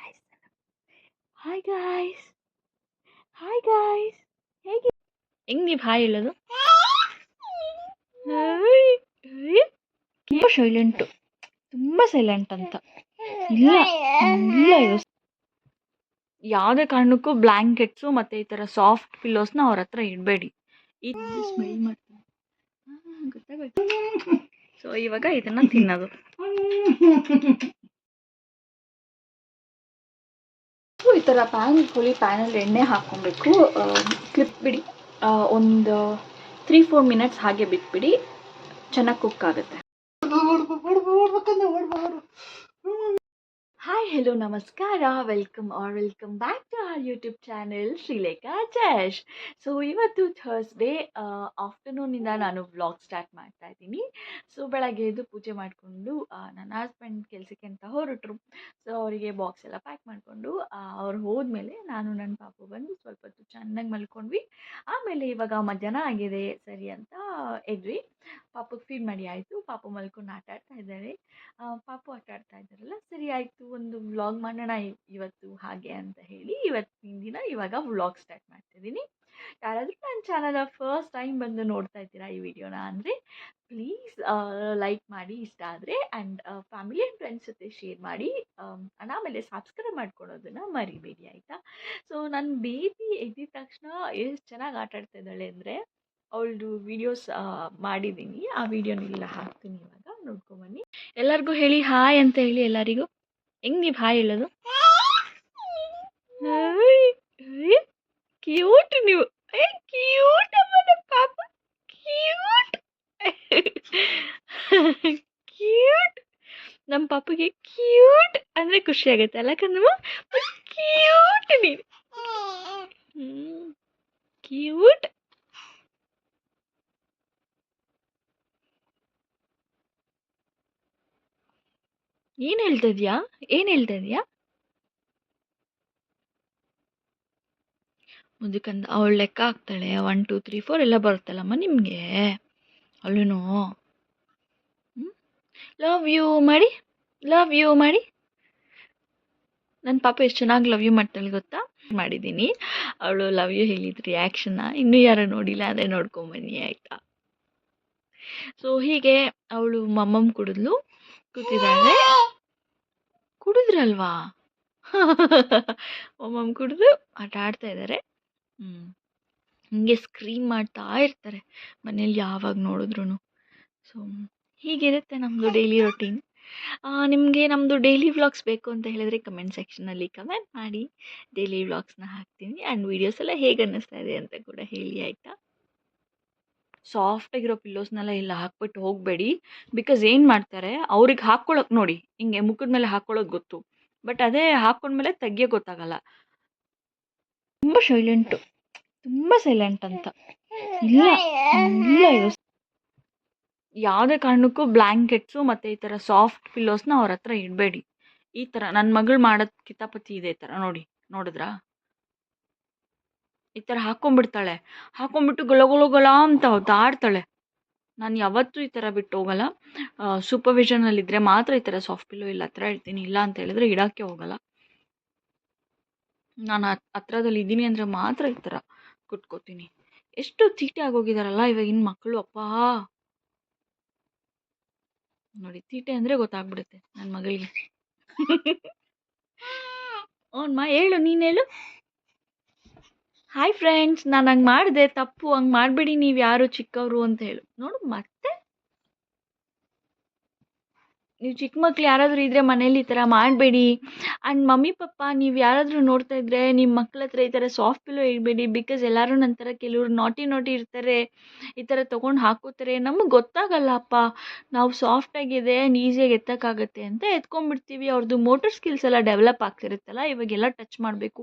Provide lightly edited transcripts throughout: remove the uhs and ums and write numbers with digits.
guys. Hi guys. Hi guys. ಹೇಗೆ ಹೆಂಗ್ ನೀವು ಹಾಯ್ ಹೇಳೋದು? ತುಂಬ ಸೈಲೆಂಟು, ತುಂಬ ಸೈಲೆಂಟ್ ಅಂತ. ಇಲ್ಲ ಇಲ್ಲ, ಇದು ಯಾವುದೇ ಕಾರಣಕ್ಕೂ ಬ್ಲ್ಯಾಂಕೆಟ್ಸು ಮತ್ತು ಈ ಥರ ಸಾಫ್ಟ್ ಪಿಲ್ಲೋಸ್ನ ಅವ್ರ ಹತ್ರ ಇಡಬೇಡಿ. ಈ ಸ್ಮೆಲ್ ಮಾಡ್ತೀನಿ, ಗೊತ್ತಾಗೋಯ್ತು. ಸೊ ಇವಾಗ ಇದನ್ನು ತಿನ್ನೋದು. ಈ ಥರ ಪ್ಯಾನಲ್ಲಿ ಎಣ್ಣೆ ಹಾಕ್ಕೊಬೇಕು. ಕ್ಲಿಪ್ ಬಿಡಿ, ಒಂದು 3-4 ಮಿನಿಟ್ಸ್ ಹಾಗೆ ಬಿಟ್ಬಿಡಿ, ಚೆನ್ನಾಗಿ ಕುಕ್ ಆಗುತ್ತೆ. ಹಾಯ್, ಹೆಲೋ, ನಮಸ್ಕಾರ, welcome back to our YouTube channel Srilekha Jayesh. So ಇವತ್ತು ಥರ್ಸ್ಡೇ ಆಫ್ಟರ್ನೂನಿಂದ ನಾನು ವ್ಲಾಗ್ ಸ್ಟಾರ್ಟ್ ಮಾಡ್ತಾ ಇದ್ದೀನಿ. ಸೊ ಬೆಳಗ್ಗೆ ಎದ್ದು ಪೂಜೆ ಮಾಡಿಕೊಂಡು ನನ್ನ ಹಸ್ಬೆಂಡ್ ಕೆಲಸಕ್ಕೆ ಅಂತ ಹೊರಟರು. ಸೊ ಅವರಿಗೆ ಬಾಕ್ಸ್ ಎಲ್ಲ ಪ್ಯಾಕ್ ಮಾಡಿಕೊಂಡು ಅವ್ರು ಹೋದ್ಮೇಲೆ ನಾನು ನನ್ನ ಪಾಪು ಬಂದು ಸ್ವಲ್ಪ ಹೊತ್ತು ಚೆನ್ನಾಗಿ ಮಲ್ಕೊಂಡ್ವಿ. ಆಮೇಲೆ ಇವಾಗ ಮಧ್ಯಾಹ್ನ ಆಗಿದೆ ಸರಿ ಅಂತ ಎದ್ವಿ. ಪಾಪಗೆ ಫೀಡ್ ಮಾಡಿ ಆಯಿತು. ಪಾಪು ಮಲ್ಕೊಂಡು ಆಟ ಆಡ್ತಾ ಇದ್ದಾರೆ. ಪಾಪು ಆಟ ಆಡ್ತಾ ಇದ್ದಾರಲ್ಲ, ಸರಿ ಆಯಿತು ಒಂದು ವ್ಲಾಗ್ ಮಾಡೋಣ ಇವತ್ತು ಹಾಗೆ ಅಂತ ಹೇಳಿ ಇವತ್ತಿನ ದಿನ ಇವಾಗ ವ್ಲಾಗ್ ಸ್ಟಾರ್ಟ್ ಮಾಡ್ತಿದ್ದೀನಿ. ಯಾರಾದರೂ ನನ್ನ ಚಾನಲ್ ಫಸ್ಟ್ ಟೈಮ್ ಬಂದು ನೋಡ್ತಾ ಇದ್ದೀರಾ ಈ ವಿಡಿಯೋನ ಅಂದರೆ ಪ್ಲೀಸ್ ಲೈಕ್ ಮಾಡಿ ಇಷ್ಟ ಆದರೆ, ಆ್ಯಂಡ್ ಫ್ಯಾಮಿಲಿ ಆ್ಯಂಡ್ ಫ್ರೆಂಡ್ಸ್ ಜೊತೆ ಶೇರ್ ಮಾಡಿ, ಆಮೇಲೆ ಸಬ್ಸ್ಕ್ರೈಬ್ ಮಾಡ್ಕೊಳ್ಳೋದನ್ನು ಮರಿಬೇಡಿ, ಆಯಿತಾ? ಸೊ ನನ್ನ ಬೇಬಿ ಎದ್ದಿದ ತಕ್ಷಣ ಎಷ್ಟು ಚೆನ್ನಾಗಿ ಆಟ ಆಡ್ತಾ ಇದ್ದಾಳೆ ಅಂದರೆ ಅವಳದು ವೀಡಿಯೋಸ್ ಮಾಡಿದ್ದೀನಿ, ಆ ವಿಡಿಯೋನೆಲ್ಲ ಹಾಕ್ತೀನಿ, ಇವಾಗ ನೋಡ್ಕೊಂಬನ್ನಿ. ಎಲ್ಲರಿಗೂ ಹೇಳಿ ಹಾಯ್ ಅಂತ ಹೇಳಿ ಎಲ್ಲರಿಗೂ. ಹೆಂಗ್ ನೀವು ಹಾಯ್ ಹೇಳೋದು? ಕ್ಯೂಟ್ ನೀವು, ಕ್ಯೂಟ್ ಅಮ್ಮನ ಪಾಪ, ಕ್ಯೂಟ್ ಕ್ಯೂಟ್. ನಮ್ಮ ಪಾಪಗೆ ಕ್ಯೂಟ್ ಅಂದರೆ ಖುಷಿ ಆಗುತ್ತೆ ಅಲ್ಲ ಕಣಮ್ಮ? ಕ್ಯೂಟ್ ನೀನು, ಕ್ಯೂಟ್. ಏನು ಹೇಳ್ತಾ ಇದೆಯಾ? ಮುದುಕಂದ ಅವಳು ಲೆಕ್ಕ ಹಾಕ್ತಾಳೆ, 1 2 3 4 ಎಲ್ಲ ಬರುತ್ತಲ್ಲಮ್ಮ ನಿಮಗೆ. ಅಲ್ಲೂ ಲವ್ ಯು ಮಾಡಿ. ನನ್ನ ಪಾಪ ಎಷ್ಟು ಚೆನ್ನಾಗಿ ಲವ್ ಯು ಮಾಡ್ತಾಳೆ ಗೊತ್ತಾ? ಮಾಡಿದ್ದೀನಿ. ಅವಳು ಲವ್ ಯು ಹೇಳಿದ ರಿಯಾಕ್ಷನ್ನ ಇನ್ನೂ ಯಾರು ನೋಡಿಲ್ಲ ಅಂದರೆ ನೋಡ್ಕೊಂಬನ್ನಿ, ಆಯಿತಾ? ಸೊ ಹೀಗೆ ಅವಳು ಮಮ್ಮಮ್ ಕೂತಿದ್ದಾಳೆ. ಕುಡಿದ್ರಲ್ವಾ? ಮಮ್ಮಮ್ ಕುಡಿದು ಆಟ ಆಡ್ತಾ ಇದ್ದಾರೆ. ಹಿಂಗೆ ಸ್ಕ್ರೀನ್ ಮಾಡ್ತಾ ಇರ್ತಾರೆ ಮನೇಲಿ ಯಾವಾಗ ನೋಡಿದ್ರು. ಸೊ ಹೀಗಿರುತ್ತೆ ನಮ್ಮದು ಡೈಲಿ ರೊಟೀನ್. ನಿಮಗೆ ನಮ್ಮದು ಡೈಲಿ ವ್ಲಾಗ್ಸ್ ಬೇಕು ಅಂತ ಹೇಳಿದರೆ ಕಮೆಂಟ್ ಸೆಕ್ಷನಲ್ಲಿ ಕಮೆಂಟ್ ಮಾಡಿ, ಡೈಲಿ ವ್ಲಾಗ್ಸ್ನ ಹಾಕ್ತೀನಿ. ಆ್ಯಂಡ್ ವೀಡಿಯೋಸ್ ಎಲ್ಲ ಹೇಗೆ ಅನ್ನಿಸ್ತಾ ಇದೆ ಅಂತ ಕೂಡ ಹೇಳಿ, ಆಯಿತಾ? ಸಾಫ್ಟಾಗಿರೋ ಪಿಲ್ಲೋಸ್ನೆಲ್ಲ ಇಲ್ಲ ಹಾಕ್ಬಿಟ್ಟು ಹೋಗಬೇಡಿ. ಬಿಕಾಸ್ ಏನು ಮಾಡ್ತಾರೆ, ಅವ್ರಿಗೆ ಹಾಕ್ಕೊಳ್ಳೋಕೆ ನೋಡಿ ಹಿಂಗೆ ಮುಖದ ಮೇಲೆ ಹಾಕ್ಕೊಳ್ಳೋದು ಗೊತ್ತು, ಬಟ್ ಅದೇ ಹಾಕ್ಕೊಂಡ್ಮೇಲೆ ತೆಗಿಯೋ ಗೊತ್ತಾಗಲ್ಲ. ತುಂಬ ಸೈಲೆಂಟ್ ಅಂತ. ಇಲ್ಲ ಇಲ್ಲ, ಇದು ಯಾವುದೇ ಕಾರಣಕ್ಕೂ ಬ್ಲ್ಯಾಂಕೆಟ್ಸು ಮತ್ತು ಈ ಥರ ಸಾಫ್ಟ್ ಪಿಲ್ಲೋಸ್ನ ಅವ್ರ ಹತ್ರ ಇಡಬೇಡಿ. ಈ ಥರ ನನ್ನ ಮಗಳು ಮಾಡೋದು ಕಿತಾಪತಿ ಇದೆ, ಈ ಥರ ನೋಡಿದ್ರಾ? ಈ ಥರ ಹಾಕ್ಕೊಂಬಿಟ್ಟು ಗೊಳ ಅಂತ ಒದ್ದಾಡ್ತಾಳೆ. ನಾನು ಯಾವತ್ತೂ ಈ ಥರ ಬಿಟ್ಟು ಹೋಗಲ್ಲ. ಸೂಪರ್ವಿಷನಲ್ಲಿದ್ದರೆ ಮಾತ್ರ ಈ ಥರ ಸಾಫ್ಟ್ ಪಿಲ್ಲೋ ಇಲ್ಲ ಹತ್ರ ಇಡ್ತೀನಿ, ಇಲ್ಲ ಅಂತ ಹೇಳಿದ್ರೆ ಇಡೋಕ್ಕೆ ಹೋಗಲ್ಲ. ನಾನು ಹತ್ರದಲ್ಲಿ ಇದ್ದೀನಿ ಅಂದರೆ ಮಾತ್ರ ಈ ಥರ ಕುತ್ಕೋತೀನಿ. ಎಷ್ಟು ತೀಟೆ ಆಗೋಗಿದಾರಲ್ಲ ಇವಾಗಿನ ಮಕ್ಕಳು, ಅಪ್ಪಾ ನೋಡಿ, ತೀಟೆ ಅಂದರೆ ಗೊತ್ತಾಗ್ಬಿಡುತ್ತೆ ನನ್ನ ಮಗಳಿಗೆ. ಅವ್ನಮ್ಮ ಹೇಳು, ನೀನು ಹೇಳು. ಹಾಯ್ ಫ್ರೆಂಡ್ಸ್, ನಾನು ಹಂಗೆ ಮಾಡಿದೆ ತಪ್ಪು, ಹಂಗೆ ಮಾಡಬೇಡಿ ನೀವು ಯಾರು ಚಿಕ್ಕವರು ಅಂತ ಹೇಳು. ನೋಡು ಮತ್ತೆ, ನೀವು ಚಿಕ್ಕ ಮಕ್ಳು ಯಾರಾದರೂ ಇದ್ದರೆ ಮನೇಲಿ ಈ ಥರ ಮಾಡಬೇಡಿ. ಆ್ಯಂಡ್ ಮಮ್ಮಿ ಪಪ್ಪ ನೀವು ಯಾರಾದರೂ ನೋಡ್ತಾ ಇದ್ದರೆ ನಿಮ್ಮ ಮಕ್ಳ ಹತ್ರ ಈ ಥರ ಸಾಫ್ಟ್ ಪಿಲ್ಲೋ ಇಡಬೇಡಿ. ಬಿಕಾಸ್ ಎಲ್ಲರೂ ನಂತರ ಕೆಲವರು ನಾಟಿ ಇರ್ತಾರೆ, ಈ ಥರ ತೊಗೊಂಡು ಹಾಕೋತಾರೆ. ನಮಗೆ ಗೊತ್ತಾಗಲ್ಲ ಅಪ್ಪ, ನಾವು ಸಾಫ್ಟಾಗಿದೆ ಈಸಿಯಾಗಿ ಎತ್ತಕ್ಕಾಗತ್ತೆ ಅಂತ ಎತ್ಕೊಂಡ್ಬಿಡ್ತೀವಿ. ಅವ್ರದ್ದು ಮೋಟರ್ ಸ್ಕಿಲ್ಸ್ ಎಲ್ಲ ಡೆವಲಪ್ ಆಗ್ತಿರುತ್ತಲ್ಲ, ಇವಾಗೆಲ್ಲ ಟಚ್ ಮಾಡಬೇಕು,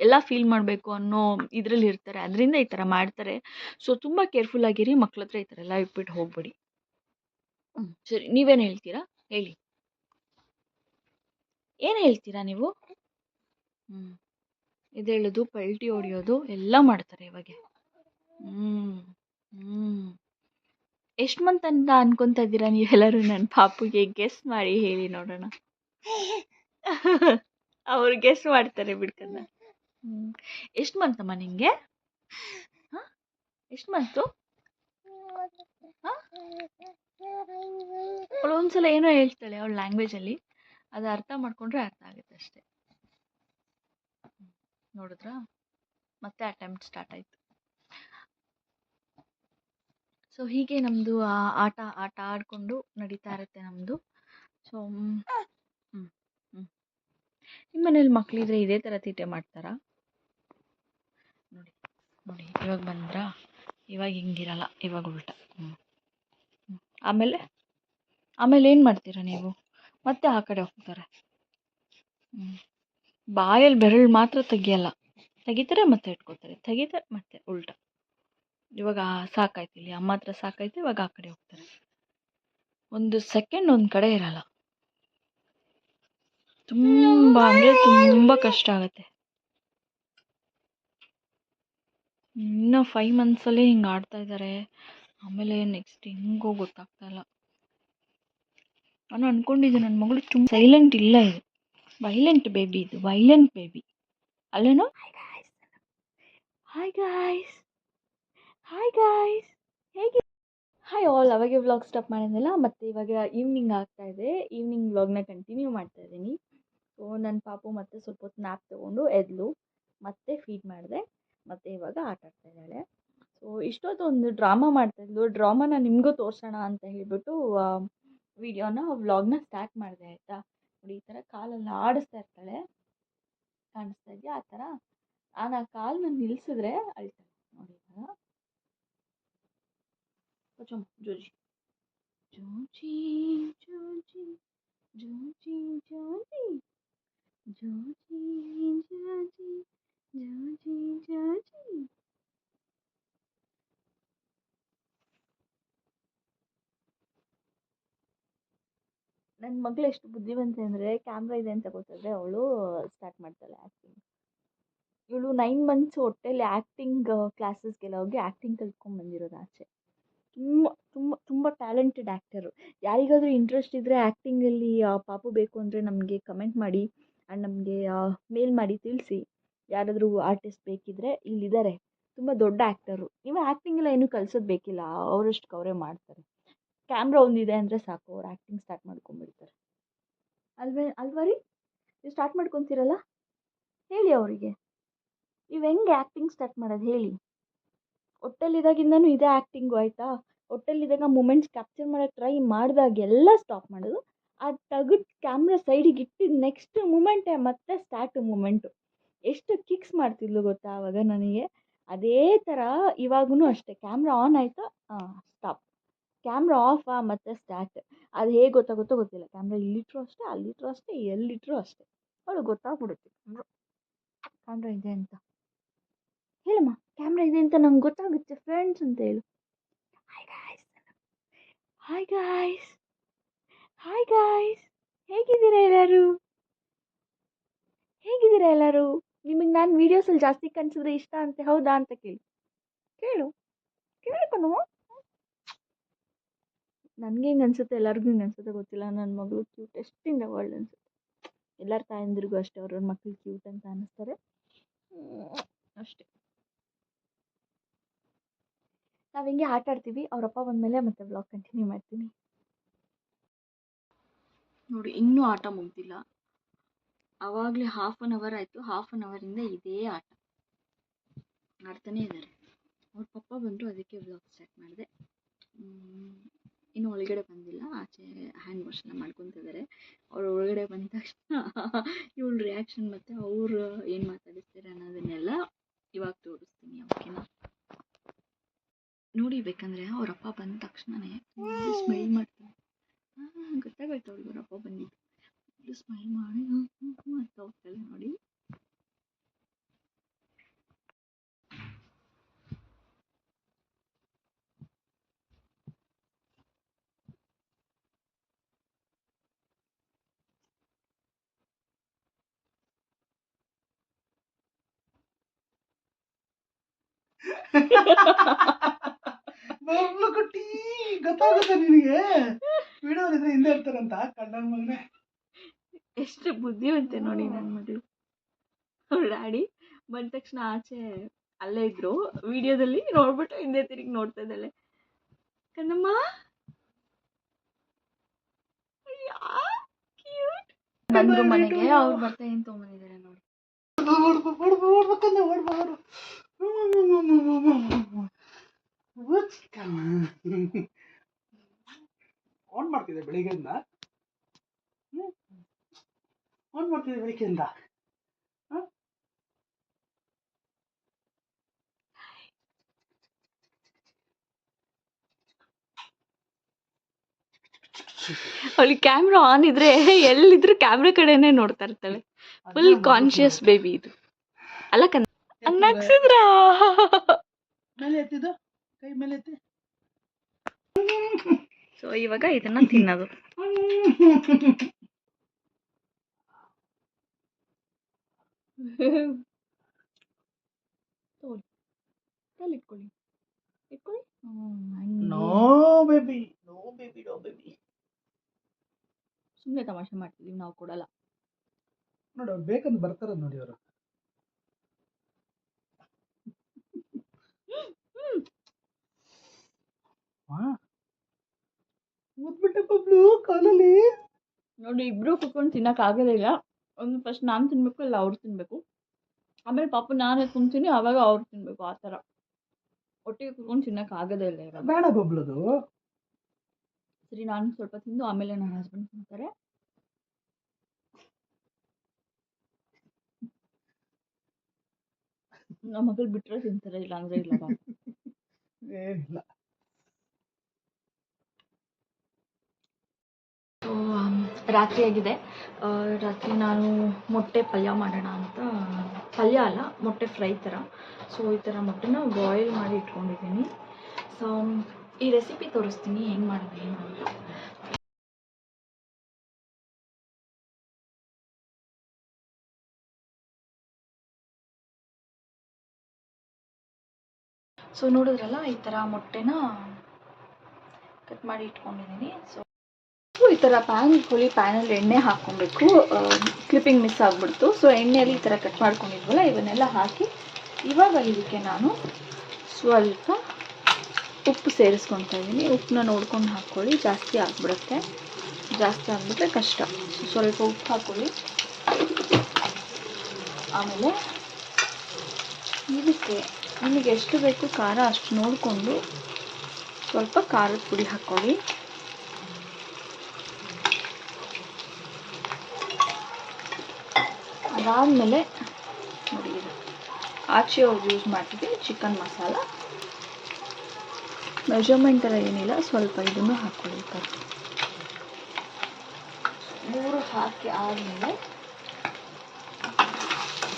ಎಲ್ಲ ಫೀಲ್ ಮಾಡಬೇಕು ಅನ್ನೋ ಇದರಲ್ಲಿ ಇರ್ತಾರೆ, ಅದರಿಂದ ಈ ಥರ ಮಾಡ್ತಾರೆ. ಸೊ ತುಂಬ ಕೇರ್ಫುಲ್ಲಾಗಿರಿ, ಮಕ್ಳ ಹತ್ರ ಈ ಥರ ಎಲ್ಲ ಇಟ್ಬಿಟ್ಟು ಹೋಗ್ಬೇಡಿ. ಸರಿ, ನೀವೇನು ಹೇಳ್ತೀರಾ ಹೇಳಿ, ಏನು ಹೇಳ್ತೀರಾ ನೀವು? ಇದು ಹೇಳೋದು, ಪಲ್ಟಿ ಹೊಡಿಯೋದು ಎಲ್ಲ ಮಾಡ್ತಾರೆ ಇವಾಗ. ಎಷ್ಟು ಮಂತ್ ಅಂತ ಅನ್ಕೊತಾ ಇದ್ದೀರಾ ನೀವೆಲ್ಲರೂ? ನನ್ನ ಪಾಪುಗೆ ಗೆಸ್ ಮಾಡಿ ಹೇಳಿ ನೋಡೋಣ. ಅವ್ರು ಗೆಸ್ ಮಾಡ್ತಾರೆ ಬಿಡ್ಕನ್ನ. ಎಷ್ಟು ಮಂತಮ್ಮ ನಿಂಗೆ? ಹಾಂ, ಎಷ್ಟು ಮಂತು? ಹಾಂ, ಅವಳು ಒಂದ್ಸಲ ಏನೋ ಹೇಳ್ತಾಳೆ ಅವಳ ಲ್ಯಾಂಗ್ವೇಜಲ್ಲಿ, ಅದು ಅರ್ಥ ಮಾಡ್ಕೊಂಡ್ರೆ ಅರ್ಥ ಆಗುತ್ತೆ ಅಷ್ಟೇ. ನೋಡಿದ್ರಾ, ಮತ್ತೆ ಅಟೆಂಪ್ಟ್ ಸ್ಟಾರ್ಟ್ ಆಯಿತು. ಸೊ ಹೀಗೆ ನಮ್ಮದು ಆಟ ಆಡಿಕೊಂಡು ನಡೀತಾ ಇರುತ್ತೆ ನಮ್ಮದು. ಸೊ ನಿಮ್ಮ ಮನೇಲಿ ಮಕ್ಕಳಿದ್ರೆ ಇದೇ ಥರ ತೀಟೆ ಮಾಡ್ತಾರಾ? ನೋಡಿ ನೋಡಿ, ಇವಾಗ ಬಂದ್ರಾ? ಇವಾಗ ಹಿಂಗಿರಲ್ಲ, ಇವಾಗ ಉಲ್ಟ. ಆಮೇಲೆ ಏನು ಮಾಡ್ತೀರಾ ನೀವು? ಮತ್ತೆ ಆ ಕಡೆ ಹೋಗ್ತಾರೆ. ಬಾಯಲ್ಲಿ ಬೆರಳು ಮಾತ್ರ ತೆಗಿಯಲ್ಲ, ತೆಗಿತಾರೆ ಮತ್ತೆ ಇಟ್ಕೋತಾರೆ, ತೆಗಿತಾರೆ ಮತ್ತೆ ಉಲ್ಟ. ಇವಾಗ ಸಾಕಾಯ್ತು, ಇಲ್ಲಿ ಅಮ್ಮ ಹತ್ರ ಸಾಕಾಯ್ತು, ಇವಾಗ ಆ ಕಡೆ ಹೋಗ್ತಾರೆ. ಒಂದು ಸೆಕೆಂಡ್ ಒಂದು ಕಡೆ ಇರಲ್ಲ. ತುಂಬ ಅಂದರೆ ತುಂಬ ಕಷ್ಟ ಆಗುತ್ತೆ. ಇನ್ನೂ 5 ಮಂತ್ಸಲ್ಲೇ ಹಿಂಗೆ ಆಡ್ತಾ ಇದ್ದಾರೆ. ಆಮೇಲೆ ನೆಕ್ಸ್ಟ್ ಹೆಂಗೋ ಗೊತ್ತಾಗ್ತಾ ಇಲ್ಲ. ನಾನು ಅಂದ್ಕೊಂಡಿದ್ದೆ ನನ್ನ ಮಗಳು ತುಂಬ ಸೈಲೆಂಟ್ ಇಲ್ಲ, ಇದು ವೈಲೆಂಟ್ ಬೇಬಿ, ಇದು ವೈಲೆಂಟ್ ಬೇಬಿ ಅಲ್ಲೇನೋ. ಹಾಯ್ ಗಾಯ್ಸ್, ಹಾಯ್ ಗಾಯ್ಸ್, ಹೇಗೆ? Hi all. ಅವಾಗೆ ವ್ಲಾಗ್ ಸ್ಟಾಪ್ ಮಾಡಿದ್ನಲ್ಲ, ಮತ್ತು ಇವಾಗ ಈವ್ನಿಂಗ್ ಆಗ್ತಾ ಇದೆ. ಈವ್ನಿಂಗ್ ವ್ಲಾಗ್ನ ಕಂಟಿನ್ಯೂ ಮಾಡ್ತಾ ಇದ್ದೀನಿ. ಸೊ ನನ್ನ ಪಾಪು ಮತ್ತೆ ಸ್ವಲ್ಪ ಹೊತ್ತು ನ್ಯಾಪ್ ತೊಗೊಂಡು ಎದ್ಲು, ಮತ್ತೆ ಫೀಡ್ ಮಾಡಿದೆ, ಮತ್ತು ಇವಾಗ ಆಟ ಆಡ್ತಾ ಇದ್ದಾಳೆ. ಸೊ ಇಷ್ಟೊತ್ತು ಒಂದು ಡ್ರಾಮಾ ಮಾಡ್ತಾಯಿದ್ಲು. ಡ್ರಾಮಾನ ನಿಮಗೂ ತೋರಿಸೋಣ ಅಂತ ಹೇಳ್ಬಿಟ್ಟು ವ್ಲಾಗ್ನ ಸ್ಟಾರ್ಟ್ ಮಾಡಿದೆ, ಆಯಿತಾ? ನೋಡಿ, ಈ ಥರ ಕಾಲೆಲ್ಲ ಆಡಿಸ್ತಾ ಇರ್ತಾಳೆ, ಕಾಣಿಸ್ತಾ ಇದೆಯಾ? ಆ ಥರ ನಾನು ಆ ಕಾಲನ್ನ ನಿಲ್ಲಿಸಿದ್ರೆ ಅಳ್ತಾಳೆ. ನೋಡಿ ಇವಾಗ ಜೋಜಿ ಜೋಜಿ ಜೋಜಿ ಜೋಜಿ ಜೋಜಿ ಜೋಜಿ ಜೋಜಿ ಜೋಜಿ ಜೋಜಿ. ನನ್ನ ಮಗಳು ಎಷ್ಟು ಬುದ್ಧಿವಂತೆ ಅಂದರೆ, ಕ್ಯಾಮ್ರಾ ಇದೆ ಅಂತ ಗೊತ್ತಾದರೆ ಅವಳು ಸ್ಟಾರ್ಟ್ ಮಾಡ್ತಾಳೆ ಆ್ಯಕ್ಟಿಂಗ್. ಇವಳು 9 ಮಂತ್ಸ್ ಹೊಟ್ಟೆಲಿ ಆ್ಯಕ್ಟಿಂಗ್ ಕ್ಲಾಸಸ್ಗೆಲ್ಲ ಹೋಗಿ ಆ್ಯಕ್ಟಿಂಗ್ ಕಲ್ತ್ಕೊಂಡ್ಬಂದಿರೋದು ಆಚೆ. ತುಂಬ ತುಂಬ ತುಂಬ ಟ್ಯಾಲೆಂಟೆಡ್ ಆ್ಯಕ್ಟರು. ಯಾರಿಗಾದರೂ ಇಂಟ್ರೆಸ್ಟ್ ಇದ್ದರೆ ಆ್ಯಕ್ಟಿಂಗಲ್ಲಿ ಪಾಪು ಬೇಕು ಅಂದರೆ ನಮಗೆ ಕಮೆಂಟ್ ಮಾಡಿ ಆ್ಯಂಡ್ ನಮಗೆ ಮೇಲ್ ಮಾಡಿ ತಿಳಿಸಿ. ಯಾರಾದರೂ ಆರ್ಟಿಸ್ಟ್ ಬೇಕಿದ್ದರೆ ಇಲ್ಲಿದ್ದಾರೆ, ತುಂಬ ದೊಡ್ಡ ಆ್ಯಕ್ಟರು. ನೀವು ಆ್ಯಕ್ಟಿಂಗೆಲ್ಲ ಏನೂ ಕಲ್ಸೋದು ಬೇಕಿಲ್ಲ, ಅವರಷ್ಟಕ್ಕೆ ಅವರೇ ಮಾಡ್ತಾರೆ. ಕ್ಯಾಮ್ರಾ ಒಂದಿದೆ ಅಂದರೆ ಸಾಕು, ಅವ್ರು ಆ್ಯಕ್ಟಿಂಗ್ ಸ್ಟಾರ್ಟ್ ಮಾಡ್ಕೊಂಡ್ಬಿಡ್ತಾರೆ. ಅಲ್ವಾ ರೀ? ನೀವು ಸ್ಟಾರ್ಟ್ ಮಾಡ್ಕೊತೀರಲ್ಲ, ಹೇಳಿ ಅವರಿಗೆ ನೀವು ಹೆಂಗೆ ಆ್ಯಕ್ಟಿಂಗ್ ಸ್ಟಾರ್ಟ್ ಮಾಡೋದು ಹೇಳಿ. ಹೊಟ್ಟೆಲಿದ್ದಾಗಿಂದನೂ ಇದೇ ಆ್ಯಕ್ಟಿಂಗು, ಆಯಿತಾ? ಹೊಟ್ಟೆಲಿದ್ದಾಗ ಮೂಮೆಂಟ್ಸ್ ಕ್ಯಾಪ್ಚರ್ ಮಾಡೋಕ್ಕೆ ಟ್ರೈ ಮಾಡಿದಾಗೆಲ್ಲ ಸ್ಟಾಪ್ ಮಾಡೋದು, ಅದು ತೆಗೆದು ಕ್ಯಾಮ್ರಾ ಸೈಡಿಗೆ ಇಟ್ಟಿದ್ದು ನೆಕ್ಸ್ಟ್ ಮೂಮೆಂಟೇ ಮತ್ತೆ ಸ್ಟಾರ್ಟು ಮೂಮೆಂಟು. ಎಷ್ಟು ಕಿಕ್ಸ್ ಮಾಡ್ತಿದ್ಲು ಗೊತ್ತಾ ಆವಾಗ ನನಗೆ. ಅದೇ ಥರ ಇವಾಗೂ ಅಷ್ಟೇ, ಕ್ಯಾಮ್ರಾ ಆನ್ ಆಯಿತಾ ಸ್ಟಾಪ್, ಕ್ಯಾಮ್ರಾ ಆಫಾ ಮತ್ತೆ ಸ್ಟಾರ್ಟ್. ಅದು ಹೇಗೆ ಗೊತ್ತಾಗುತ್ತೋ ಗೊತ್ತಿಲ್ಲ. ಕ್ಯಾಮ್ರಾ ಇಲ್ಲಿಟ್ರು ಅಷ್ಟೇ, ಅಲ್ಲಿಟ್ರು ಅಷ್ಟೇ, ಎಲ್ಲಿಟ್ರು ಅಷ್ಟೇ, ಅವಳು ಗೊತ್ತಾಗ್ಬಿಡುತ್ತೆ ಕ್ಯಾಮ್ರಾ ಇದೆ ಅಂತ. ಹೇಳಮ್ಮ, ಕ್ಯಾಮ್ರಾ ಇದೆ ಅಂತ ನಂಗೆ ಗೊತ್ತಾಗುತ್ತೆ ಫ್ರೆಂಡ್ಸ್ ಅಂತ ಹೇಳು. Hi guys, hi guys, hi guys, ಹೇಗಿದ್ದೀರಾ ಎಲ್ಲರೂ? ಹೇಗಿದ್ದೀರಾ ಎಲ್ಲರೂ? ನಿಮಗೆ ನಾನು ವೀಡಿಯೋಸಲ್ಲಿ ಜಾಸ್ತಿ ಕಾಣಿಸಿದ್ರೆ ಇಷ್ಟ ಅಂತೆ, ಹೌದಾ ಅಂತ ಕೇಳು ಕೇಳ್ಕೊಂಡು. ನನಗೆ ಹಿಂಗೆ ಅನಿಸುತ್ತೆ, ಎಲ್ಲರಿಗೂ ಹಿಂಗೆ ಅನಿಸುತ್ತೆ ಗೊತ್ತಿಲ್ಲ. ನನ್ನ ಮಗಳು ಕ್ಯೂಟೆಸ್ಟ್ ಇನ್ ದ ವರ್ಲ್ಡ್ ಅನಿಸುತ್ತೆ. ಎಲ್ಲರ ತಾಯಂದಿರಿಗೂ ಅಷ್ಟೇ, ಅವ್ರವ್ರ ಮಕ್ಕಳು ಕ್ಯೂಟ್ ಅಂತ ಅನ್ನಿಸ್ತಾರೆ ಅಷ್ಟೇ. ನಾವು ಹಿಂಗೆ ಆಟ ಆಡ್ತೀವಿ. ಅವರಪ್ಪ ಬಂದಮೇಲೆ ಮತ್ತೆ ವ್ಲಾಗ್ ಕಂಟಿನ್ಯೂ ಮಾಡ್ತೀನಿ. ನೋಡಿ, ಇನ್ನೂ ಆಟ ಮುಗ್ದಿಲ್ಲ. ಆವಾಗಲೇ 1/2 ಅವರ್ ಆಯಿತು. 1/2 ಅವರಿಂದ ಇದೇ ಆಟ ಆಡ್ತಾನೇ ಇದ್ದಾರೆ. ಅವ್ರ ಪಪ್ಪ ಬಂದರು, ಅದಕ್ಕೆ ವ್ಲಾಗ್ ಸ್ಟಾರ್ಟ್ ಮಾಡಿದೆ. ಇನ್ನೂ ಒಳಗಡೆ ಬಂದಿಲ್ಲ, ಆಚೆ ಹ್ಯಾಂಡ್ ವಾಶ್ ಎಲ್ಲ ಮಾಡ್ಕೊತಿದ್ದಾರೆ. ಅವ್ರು ಒಳಗಡೆ ಬಂದ ತಕ್ಷಣ ಇವಳ ರಿಯಾಕ್ಷನ್ ಮತ್ತು ಅವರು ಏನು ಮಾತಾಡಿಸ್ತಾರೆ ಅನ್ನೋದನ್ನೆಲ್ಲ ಇವಾಗ ತೋರಿಸ್ತೀನಿ, ಓಕೆನಾ? ನೋಡಿ, ಬೇಕಂದರೆ ಅವರಪ್ಪ ಬಂದ ತಕ್ಷಣವೇ ಸ್ಮೈಲ್ ಮಾಡ್ತಾರೆ. ಗೊತ್ತಾಗೋಯ್ತು ಅವ್ರಿಗೆ ಅವರಪ್ಪ ಬಂದಿದ್ದು. ಸ್ಮೈಲ್ ಮಾಡಿ ಅಂತ ಹೋಗ್ತಾಳೆ ನೋಡಿ. ಕುಟ್ಟಿ ಗೊತ್ತಾಗುತ್ತೆ ನಿನಗೆ, ವಿಡಿಯೋ ಇದ್ರೆ ಹಿಂದೆ ಇರ್ತಾರಂತ ಕಣ್ಣನ್ ಮಗನೇ. ಎಷ್ಟು ಬುದ್ಧಿವಂತೆ ನೋಡಿ ನನ್ನ ಮಗಳು. ಅವ್ರ ಡ್ಯಾಡಿ ಬಂದ ತಕ್ಷಣ ಆಚೆ ಅಲ್ಲೇ ಇದ್ರು, ವಿಡಿಯೋದಲ್ಲಿ ನೋಡ್ಬಿಟ್ಟು ಹಿಂದೆ ತಿರುಗಿ ನೋಡ್ತಾ ಇದ್ದಾಳೆ. ಕಣ್ಣಮ್ಮ ಬಂದ್ರು ಮನೆಗೆ, ಅವ್ರು ಬರ್ತಾ ಏನ್ ತೊಗೊಂಬಂದಿದ್ದಾರೆ ನೋಡಿ. ಆನ್ ಮಾಡ್ತಿದ್ದೆ ಬೆಳಿಗ್ಗೆಯಿಂದ, ಆನ್ ಮಾಡ್ತಿದ್ದೆ ಬೆಳಿಗ್ಗೆಯಿಂದ. ಅವಳಿಗೆ ಕ್ಯಾಮ್ರಾ ಆನ್ ಇದ್ರೆ ಎಲ್ಲಿದ್ರು ಕ್ಯಾಮ್ರಾ ಕಡೆನೆ ನೋಡ್ತಾ ಇರ್ತಾಳೆ. ಫುಲ್ ಕಾನ್ಶಿಯಸ್ ಬೇಬಿ ಇದು ಅಲ್ಲ ಕನ್ ನಗ್ಸಿದ್ರ. ಮೇಲೆ ಎತ್ತಿದ್ದು ಕೈ ಮೇಲೆ ಎತ್ತಿ. ಸೊ ಇವಾಗ ಇದನ್ನ ತಿನ್ನೋದು. ಇಟ್ಕೊಳ್ಳಿ ಇಟ್ಕೊಳ್ಳಿ. No baby, no baby, no baby. ಸುಮ್ಮನೆ ತಮಾಷೆ ಮಾಡ್ತಿದೀವಿ, ನಾವು ಕೊಡಲ್ಲ. ನೋಡಿ ಅವ್ರು ಬೇಕಂತ ಬರ್ತಾರ ನೋಡಿ ಅವರು. ಮುದ್ಬಿಟ್ಟೆ ಬಬ್ಲು ಕಾಲಲ್ಲಿ. ನೋಡಿ ಇಬ್ರು ಕುತ್ಕೊಂಡು ತಿನ್ನಕ್ ಆಗೋದಿಲ್ಲ. ಒಂದು ಫಸ್ಟ್ ನಾನು ತಿನ್ಬೇಕು, ಇಲ್ಲ ಅವ್ರು ತಿನ್ಬೇಕು. ಆಮೇಲೆ ಪಾಪ ನಾನು ಕುಂತೀನಿ, ಆವಾಗ ಅವ್ರು ತಿನ್ಬೇಕು. ಆ ಥರ ಒಟ್ಟಿಗೆ ಕುತ್ಕೊಂಡು ತಿನ್ನಕ್ ಆಗೋದೇ ಇಲ್ಲ ಇವಾಗ. ಬೇಡ ಬಬ್ಲದು. ಸರಿ, ನಾನು ಸ್ವಲ್ಪ ತಿಂದು ಆಮೇಲೆ ನನ್ನ ಹಸ್ಬೆಂಡ್ ತಿಂತಾರೆ. ನಮ್ಮ ಮಗಳು ಬಿಟ್ರೆ ತಿಂತಾರೆ, ಇಲ್ಲ ಅಂದ್ರೆ ಇಲ್ಲ. ಏನಿಲ್ಲ. ಸೊ ರಾತ್ರಿ ಆಗಿದೆ. ರಾತ್ರಿ ನಾನು ಮೊಟ್ಟೆ ಪಲ್ಯ ಮಾಡೋಣ ಅಂತ, ಪಲ್ಯ ಅಲ್ಲ ಮೊಟ್ಟೆ ಫ್ರೈ ಥರ. ಸೊ ಈ ಥರ ಮೊಟ್ಟೆನ ಬಾಯ್ಲ್ ಮಾಡಿ ಇಟ್ಕೊಂಡಿದ್ದೀನಿ. ಸೊ ಈ ರೆಸಿಪಿ ತೋರಿಸ್ತೀನಿ ಹೆಂಗೆ ಮಾಡೋದು ಏನು ಅಂತ. ಸೊ ನೋಡಿದ್ರಲ್ಲ, ಈ ಥರ ಮೊಟ್ಟೆನ ಕಟ್ ಮಾಡಿ ಇಟ್ಕೊಂಡಿದ್ದೀನಿ. ಸೊ ಈ ಥರ ಪ್ಯಾನ್ ಇಟ್ಕೊಳ್ಳಿ, ಪ್ಯಾನಲ್ಲಿ ಎಣ್ಣೆ ಹಾಕ್ಕೊಬೇಕು. ಕ್ಲಿಪ್ಪಿಂಗ್ ಮಿಸ್ ಆಗಿಬಿಡ್ತು. ಸೊ ಎಣ್ಣೆಯಲ್ಲಿ ಈ ಥರ ಕಟ್ ಮಾಡ್ಕೊಂಡಿದ್ವಲ್ಲ, ಇವನ್ನೆಲ್ಲ ಹಾಕಿ ಇವಾಗ ಇದಕ್ಕೆ ನಾನು ಸ್ವಲ್ಪ ಉಪ್ಪು ಸೇರಿಸ್ಕೊತಾ ಇದ್ದೀನಿ. ಉಪ್ಪನ್ನ ನೋಡ್ಕೊಂಡು ಹಾಕ್ಕೊಳ್ಳಿ, ಜಾಸ್ತಿ ಆಗಿಬಿಡುತ್ತೆ. ಜಾಸ್ತಿ ಆಗಿಬಿಟ್ರೆ ಕಷ್ಟ. ಸ್ವಲ್ಪ ಉಪ್ಪು ಹಾಕ್ಕೊಳ್ಳಿ. ಆಮೇಲೆ ಇದಕ್ಕೆ ನಿಮಗೆ ಎಷ್ಟು ಬೇಕು ಖಾರ ಅಷ್ಟು ನೋಡಿಕೊಂಡು ಸ್ವಲ್ಪ ಖಾರದ ಪುಡಿ ಹಾಕ್ಕೊಳ್ಳಿ. ಅದಾದಮೇಲೆ ನೋಡಿ, ಇದು ಆಚೆ ಅವ್ರು ಯೂಸ್ ಮಾಡ್ತಿದ್ದೆ ಚಿಕನ್ ಮಸಾಲ. ಮೆಜರ್ಮೆಂಟ್ ಎಲ್ಲ ಏನಿಲ್ಲ, ಸ್ವಲ್ಪ ಇದನ್ನು ಹಾಕ್ಕೊಳ್ಳಿ. ಈ ಥರ ಮೂರು ಹಾಕಿ ಆದಮೇಲೆ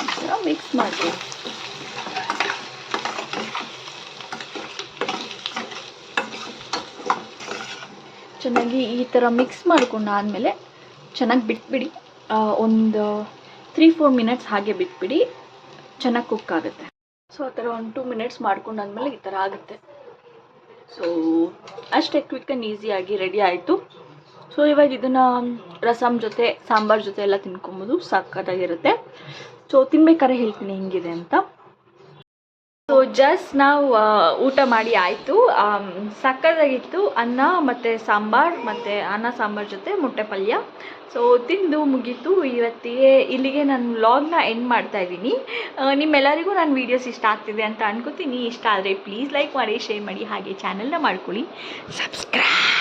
ಈ ಥರ ಮಿಕ್ಸ್ ಮಾಡ್ತೀವಿ. ಚೆನ್ನಾಗಿ ಈ ಥರ ಮಿಕ್ಸ್ ಮಾಡ್ಕೊಂಡಾದಮೇಲೆ ಚೆನ್ನಾಗಿ ಬಿಟ್ಬಿಡಿ. ಒಂದು 3-4 ಮಿನಿಟ್ಸ್ ಹಾಗೆ ಬಿಟ್ಬಿಡಿ, ಚೆನ್ನಾಗಿ ಕುಕ್ ಆಗುತ್ತೆ. ಸೊ ಆ ಥರ ಒಂದು 2 ಮಿನಿಟ್ಸ್ ಮಾಡ್ಕೊಂಡಾದ್ಮೇಲೆ ಈ ಥರ ಆಗುತ್ತೆ. ಸೊ ಅಷ್ಟೇ, ಕ್ವಿಕ್ ಆ್ಯಂಡ್ ಈಸಿಯಾಗಿ ರೆಡಿ ಆಯಿತು. ಸೊ ಇವಾಗ ಇದನ್ನು ರಸಮ್ ಜೊತೆ, ಸಾಂಬಾರು ಜೊತೆ ಎಲ್ಲ ತಿನ್ಕೊಬೋದು, ಸಕ್ಕತ್ತಾಗಿರುತ್ತೆ. ಸೊ ತಿನ್ಬೇಕಾದ್ರೆ ಹೇಳ್ತೀನಿ ಹೆಂಗಿದೆ ಅಂತ. ಸೊ ಜಸ್ಟ್ ನಾವು ಊಟ ಮಾಡಿ ಆಯಿತು. ಸಕ್ಕತ್ತಾಗಿತ್ತು. ಅನ್ನ ಮತ್ತು ಸಾಂಬಾರು, ಮತ್ತು ಅನ್ನ ಸಾಂಬಾರು ಜೊತೆ ಮೊಟ್ಟೆ ಪಲ್ಯ. ಸೊ ತಿಂದು ಮುಗೀತು. ಇವತ್ತಿಗೆ ಇಲ್ಲಿಗೆ ನಾನು ವ್ಲಾಗ್ನ ಎಂಡ್ ಮಾಡ್ತಾಯಿದ್ದೀನಿ. ನಿಮ್ಮೆಲ್ಲರಿಗೂ ನನ್ನ ವೀಡಿಯೋಸ್ ಇಷ್ಟ ಆಗ್ತಿದೆ ಅಂತ ಅನ್ಕೋತೀನಿ. ಇಷ್ಟ ಆದರೆ ಪ್ಲೀಸ್ ಲೈಕ್ ಮಾಡಿ, ಶೇರ್ ಮಾಡಿ, ಹಾಗೆ ಚಾನಲ್ನ ಮಾಡ್ಕೊಳ್ಳಿ, ಸಬ್ಸ್ಕ್ರೈಬ್.